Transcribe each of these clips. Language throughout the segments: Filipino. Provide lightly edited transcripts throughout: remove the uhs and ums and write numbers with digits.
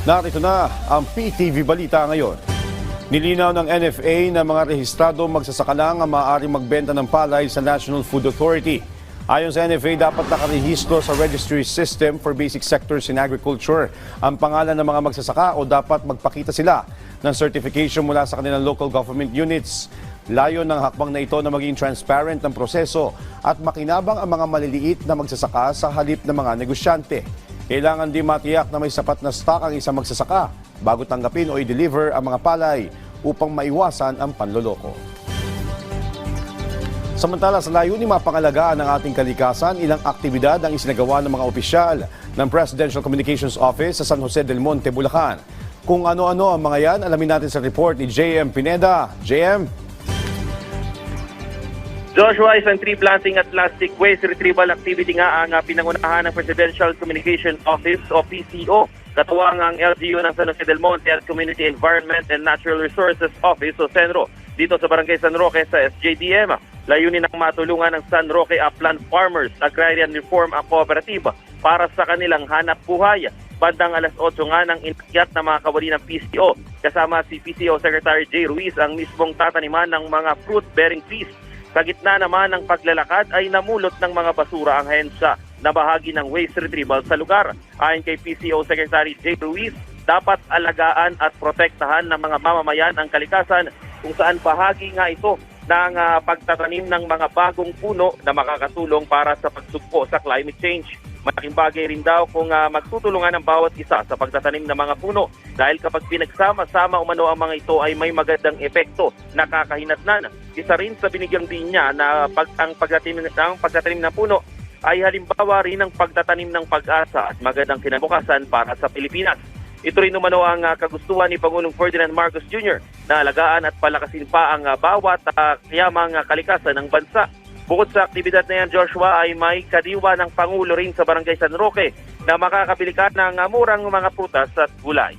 Narito na ang PTV Balita ngayon. Nilinaw ng NFA na mga rehistrado magsasaka lang ang maaaring magbenta ng palay sa National Food Authority. Ayon sa NFA, dapat nakarehistro sa Registry System for Basic Sectors in Agriculture ang pangalan ng mga magsasaka o dapat magpakita sila ng certification mula sa kanilang local government units. Layo ng hakbang na ito na maging transparent ang proseso at makinabang ang mga maliliit na magsasaka sa halip ng mga negosyante. Kailangan din matiyak na may sapat na stock ang isang magsasaka bago tanggapin o i-deliver ang mga palay upang maiwasan ang panloloko. Samantala, sa layuning mapangalagaan ng ating kalikasan, ilang aktibidad ang isinagawa ng mga opisyal ng Presidential Communications Office sa San Jose del Monte, Bulacan. Kung ano-ano ang mga yan, alamin natin sa report ni JM Pineda. JM? Joshua, isang tree planting at plastic waste retrieval activity nga ang pinangunahan ng Presidential Communications Office o PCO. Katuwang ang LGU ng San Jose del Monte at Community Environment and Natural Resources Office o CENRO dito sa Barangay San Roque sa SJDM. Layunin ng matulungan ng San Roque Upland Farmers Agrarian Reform Cooperative para sa kanilang hanap buhay. Bandang alas 8 nga nang inakyat na mga kawani ng PCO. Kasama si PCO Secretary J. Ruiz ang mismong tataniman ng mga fruit-bearing trees. Sa gitna naman ng paglalakad ay namulot ng mga basura ang hensya na bahagi ng waste retrieval sa lugar. Ayon kay PCO Secretary J. Ruiz, dapat alagaan at protektahan ng mga mamamayan ang kalikasan kung saan bahagi nga ito ng pagtatanim ng mga bagong puno na makakatulong para sa pagsugpo sa climate change. Malaking bagay rin daw kung magtutulungan ng bawat isa sa pagtatanim ng mga puno dahil kapag pinagsama-sama umano ang mga ito ay may magandang epekto na kakahinatnan. Isa rin sa binigyang din niya na ang pagtatanim ng puno ay halimbawa rin ang pagtatanim ng pag-asa at magandang kinabukasan para sa Pilipinas. Ito rin umano ang kagustuhan ni Pangulong Ferdinand Marcos Jr. na alagaan at palakasin pa ang bawat kayamang kalikasan ng bansa. Bukod sa aktibidad na yan, Joshua, ay may kadiwa ng Pangulo rin sa Barangay San Roque na makakabili ka ng murang mga prutas at gulay.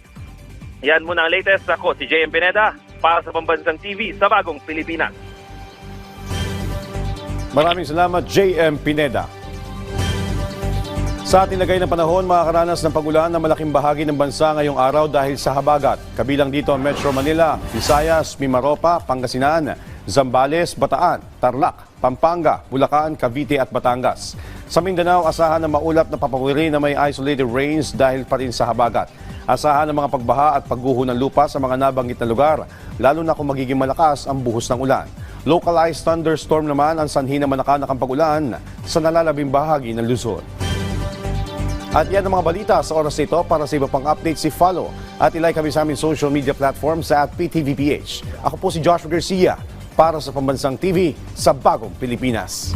Yan muna ang latest. Ako si JM Pineda para sa Pambansang TV sa Bagong Pilipinas. Maraming salamat, JM Pineda. Sa ating lagay ng panahon, makakaranas ng pag-ulan na malaking bahagi ng bansa ngayong araw dahil sa habagat. Kabilang dito ang Metro Manila, Visayas, Mimaropa, Pangasinan, Zambales, Bataan, Tarlac, Pampanga, Bulacan, Cavite at Batangas. Sa Mindanao, asahan ng maulap na papawiri na may isolated rains dahil pa rin sa habagat. Asahan ng mga pagbaha at pagguho ng lupa sa mga nabanggit na lugar, lalo na kung magiging malakas ang buhos ng ulan. Localized thunderstorm naman ang sanhi na manakanakang pag-ulan sa nalalabing bahagi ng Luzon. At yan ang mga balita sa oras ito. Para sa iba pang updates, follow at ilike kami sa aming social media platforms sa @PTVPH. Ako po si Joshua Garcia para sa Pambansang TV sa Bagong Pilipinas.